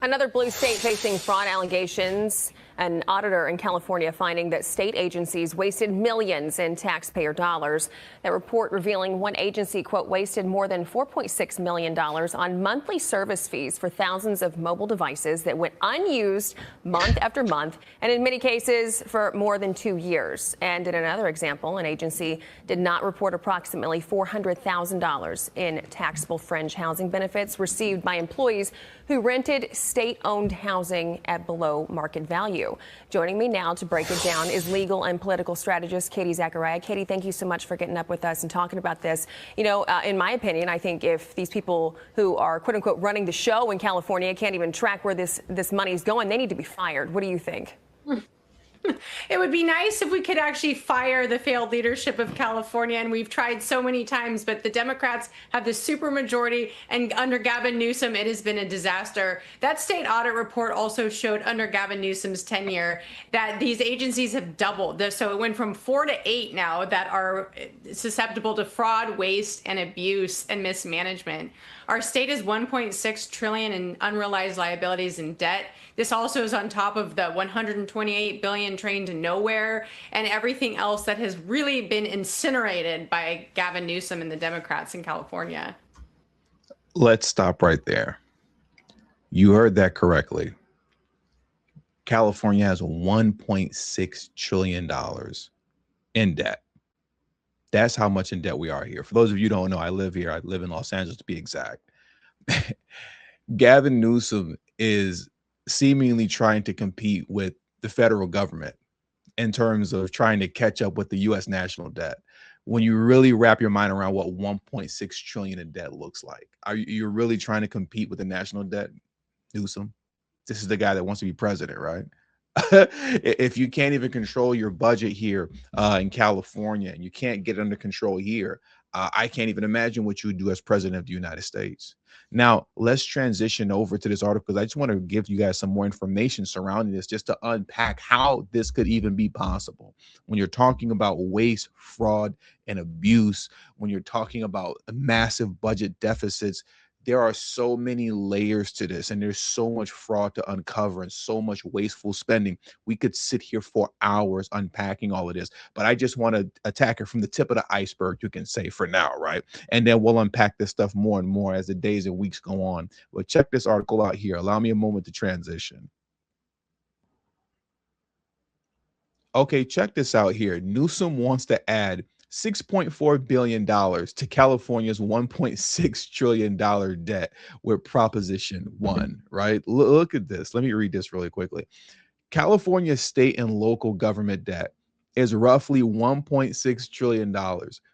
Another blue state facing fraud allegations. An auditor in California finding that state agencies wasted millions in taxpayer dollars. That report revealing one agency, quote, wasted more than $4.6 million on monthly service fees for thousands of mobile devices that went unused month after month, and in many cases for more than 2 years. And in another example, an agency did not report approximately $400,000 in taxable fringe housing benefits received by employees who rented state-owned housing at below market value. Joining me now to break it down is legal and political strategist Katie Zachariah. Katie, thank you so much for getting up with us and talking about this. You know, in my opinion, I think if these people who are, quote unquote, running the show in California can't even track where this money is going, they need to be fired. What do you think? It would be nice if we could actually fire the failed leadership of California, and we've tried so many times, but the Democrats have the supermajority, and under Gavin Newsom, it has been a disaster. That state audit report also showed under Gavin Newsom's tenure that these agencies have doubled. So it went from 4 to 8 now that are susceptible to fraud, waste, and abuse and mismanagement. Our state is $1.6 trillion in unrealized liabilities and debt. This also is on top of the $128 billion train to nowhere and everything else that has really been incinerated by Gavin Newsom and the Democrats in California. Let's stop right there. You heard that correctly. California has $1.6 trillion in debt. That's how much in debt we are here. For those of you who don't know, I live here. I live in Los Angeles, to be exact. Gavin Newsom is seemingly trying to compete with the federal government in terms of trying to catch up with the U.S. national debt. When you really wrap your mind around what 1.6 trillion in debt looks like, you're really trying to compete with the national debt, Newsom? This is the guy that wants to be president, right? If you can't even control your budget here in California and you can't get it under control here, I can't even imagine what you would do as president of the United States. Now, let's transition over to this article because I just want to give you guys some more information surrounding this just to unpack how this could even be possible. When you're talking about waste, fraud, and abuse, when you're talking about massive budget deficits, there are so many layers to this, and there's so much fraud to uncover and so much wasteful spending. We could sit here for hours unpacking all of this, but I just want to attack it from the tip of the iceberg, you can say, for now, right? And then we'll unpack this stuff more and more as the days and weeks go on. But check this article out here. Allow me a moment to transition. Okay, check this out here. Newsom wants to add $6.4 billion to California's $1.6 trillion debt with Proposition 1, right? Look at this. Let me read this really quickly. California's state and local government debt is roughly $1.6 trillion,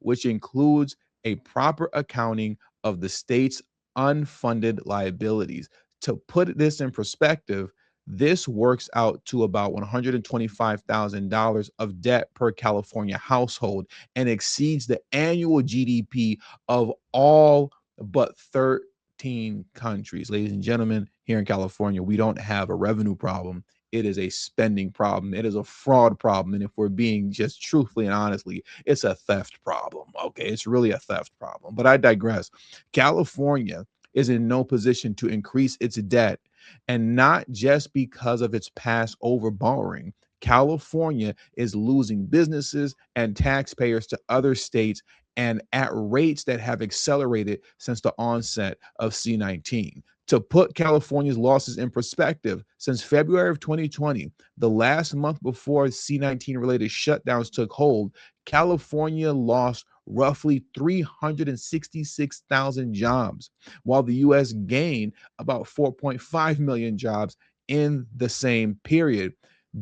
which includes a proper accounting of the state's unfunded liabilities. To put this in perspective, this works out to about $125,000 of debt per California household and exceeds the annual GDP of all but 13 countries. Ladies and gentlemen, here in California, we don't have a revenue problem. It is a spending problem. It is a fraud problem. And if we're being just truthfully and honestly, it's a theft problem. Okay, it's really a theft problem. But I digress. California is in no position to increase its debt, and not just because of its past over borrowing. California is losing businesses and taxpayers to other states and at rates that have accelerated since the onset of C-19. To put California's losses in perspective, since February of 2020, the last month before C-19 related shutdowns took hold, California lost roughly 366,000 jobs, while the U.S. gained about 4.5 million jobs in the same period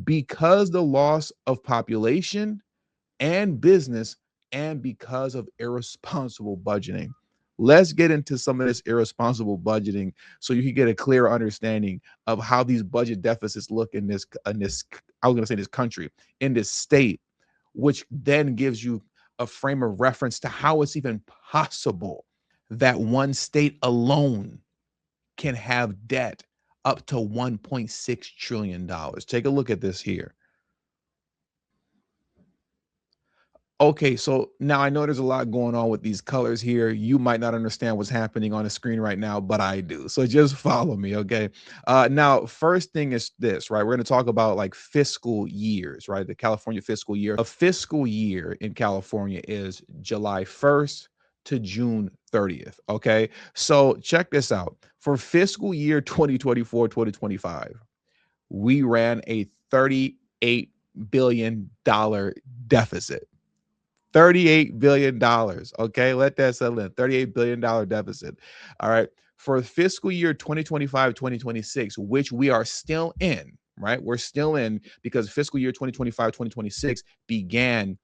because the loss of population and business and because of irresponsible budgeting. Let's get into some of this irresponsible budgeting so you can get a clearer understanding of how these budget deficits look in this I was going to say this country, in this state, which then gives you a frame of reference to how it's even possible that one state alone can have debt up to $1.6 trillion. Take a look at this here. Okay, so now I know there's a lot going on with these colors here. You might not understand what's happening on the screen right now, but I do. So just follow me, okay? Now, first thing is this, right? We're going to talk about like fiscal years, right? The California fiscal year. A fiscal year in California is July 1st to June 30th, okay? So check this out. For fiscal year 2024-2025, we ran a $38 billion deficit. $38 billion. Okay, let that settle in. $38 billion deficit. All right. For fiscal year 2025-2026, which we are still in, right? We're still in because fiscal year 2025-2026 began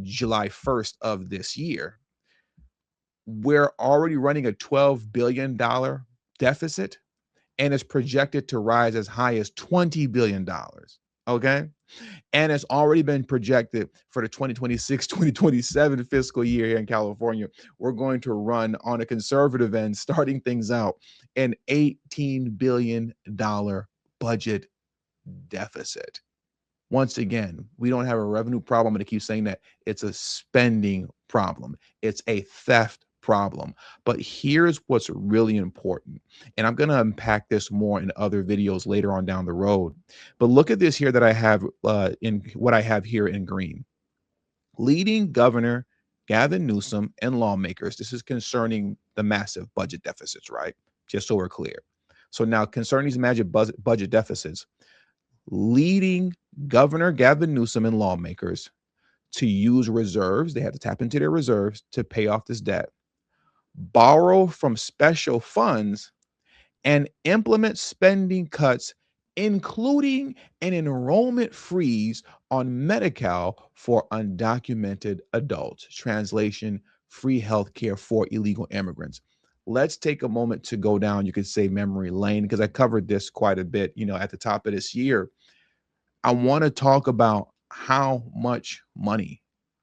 July 1st of this year. We're already running a $12 billion deficit, and it's projected to rise as high as $20 billion. Okay. And it's already been projected for the 2026-2027 fiscal year here in California. We're going to run on a conservative end, starting things out, an $18 billion budget deficit. Once again, we don't have a revenue problem. I'm going to keep saying that. It's a spending problem. It's a theft problem. But here's what's really important. And I'm going to unpack this more in other videos later on down the road. But look at this here that I have in what I have here in green. Leading Governor Gavin Newsom and lawmakers. This is concerning the massive budget deficits, right? Just so we're clear. So now concerning these massive budget deficits, leading Governor Gavin Newsom and lawmakers to use reserves. They had to tap into their reserves to pay off this debt, borrow from special funds, and implement spending cuts, including an enrollment freeze on Medi-Cal for undocumented adults. Translation, free health care for illegal immigrants. Let's take a moment to go down, you could say, memory lane, because I covered this quite a bit, at the top of this year. I want to talk about how much money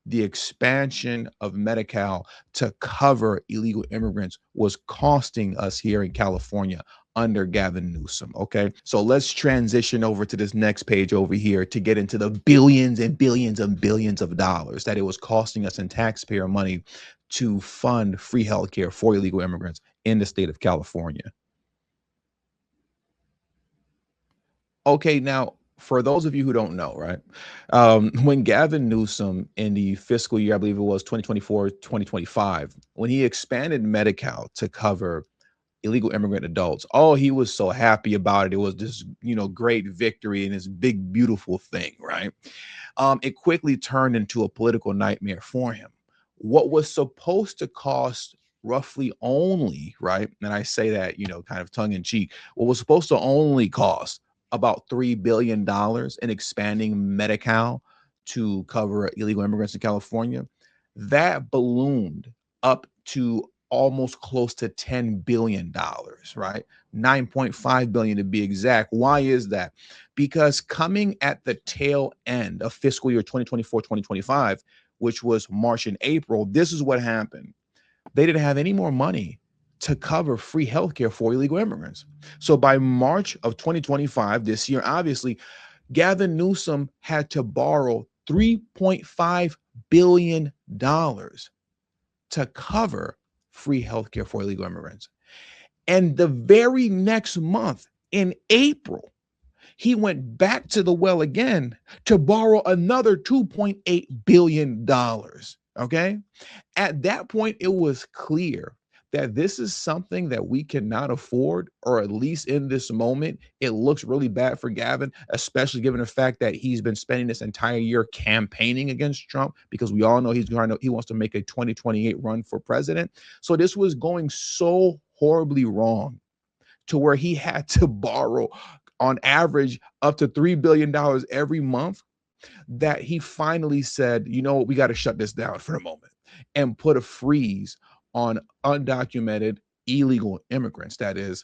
the expansion of Medi-Cal to cover illegal immigrants was costing us here in California under Gavin Newsom. Okay, so let's transition over to this next page over here to get into the billions and billions and billions of dollars that it was costing us in taxpayer money to fund free healthcare for illegal immigrants in the state of California. Okay, now for those of you who don't know, right, when Gavin Newsom in the fiscal year, I believe it was 2024-2025, when he expanded Medi-Cal to cover illegal immigrant adults, oh, he was so happy about it. It was this, great victory and this big, beautiful thing, right? It quickly turned into a political nightmare for him. What was supposed to cost roughly only, right? And I say that, kind of tongue in cheek, what was supposed to only cost about $3 billion in expanding Medi-Cal to cover illegal immigrants in California, that ballooned up to almost close to $10 billion, right? 9.5 billion to be exact. Why is that? Because coming at the tail end of fiscal year 2024-2025, which was March and April, this is what happened. They didn't have any more money to cover free healthcare for illegal immigrants. So by March of 2025, this year, obviously, Gavin Newsom had to borrow $3.5 billion to cover free healthcare for illegal immigrants. And the very next month, in April, he went back to the well again to borrow another $2.8 billion. Okay. At that point, it was clear that this is something that we cannot afford, or at least in this moment, it looks really bad for Gavin, especially given the fact that he's been spending this entire year campaigning against Trump, because we all know he wants to make a 2028 run for president. So this was going so horribly wrong to where he had to borrow on average up to $3 billion every month, that he finally said, you know what, we got to shut this down for a moment and put a freeze on undocumented illegal immigrants, that is,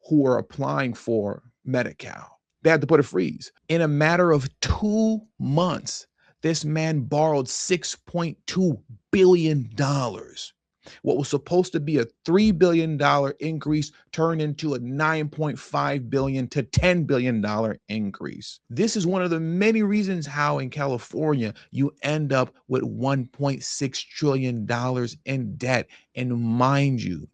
who are applying for Medi-Cal. They had to put a freeze. In a matter of 2 months, this man borrowed $6.2 billion What was supposed to be a $3 billion increase turned into a $9.5 billion to $10 billion increase. This is one of the many reasons how in California you end up with $1.6 trillion in debt. And mind you,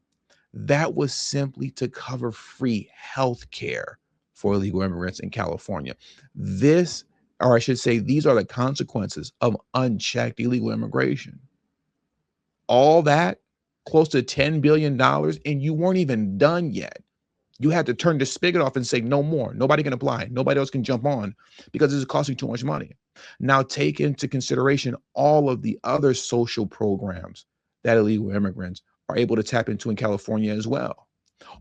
that was simply to cover free health care for illegal immigrants in California. This, or I should say, these are the consequences of unchecked illegal immigration. All that, close to $10 billion, and you weren't even done yet. You had to turn the spigot off and say, no more. Nobody can apply. Nobody else can jump on because this is costing too much money. Now take into consideration all of the other social programs that illegal immigrants are able to tap into in California as well,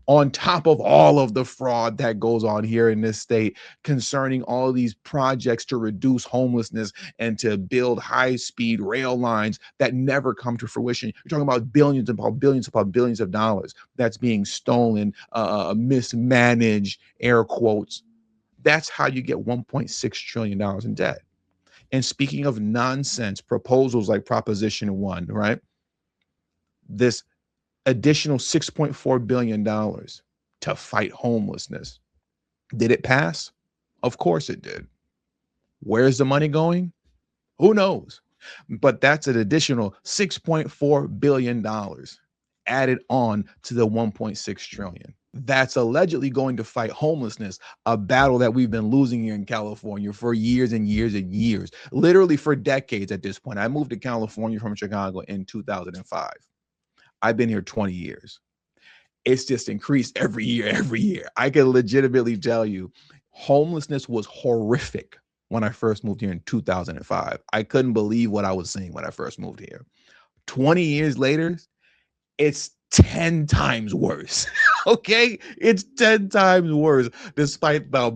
on top of all of the fraud that goes on here in this state concerning all of these projects to reduce homelessness and to build high-speed rail lines that never come to fruition. You're talking about billions upon billions upon billions of dollars that's being stolen, mismanaged, air quotes. That's how you get $1.6 trillion in debt. And speaking of nonsense proposals like Proposition 1, right? This additional $6.4 billion to fight homelessness. Did it pass? Of course it did. Where's the money going? Who knows? But that's an additional $6.4 billion added on to the $1.6 trillion. That's allegedly going to fight homelessness, a battle that we've been losing here in California for years and years and years, literally for decades at this point. I moved to California from Chicago in 2005. I've been here 20 years. It's just increased every year. I can legitimately tell you, homelessness was horrific when I first moved here in 2005. I couldn't believe what I was seeing when I first moved here. 20 years later, it's 10 times worse. Okay? It's 10 times worse, despite the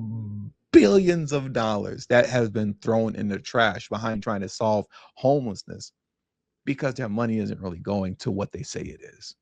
billions of dollars that has been thrown in the trash behind trying to solve homelessness, because their money isn't really going to what they say it is.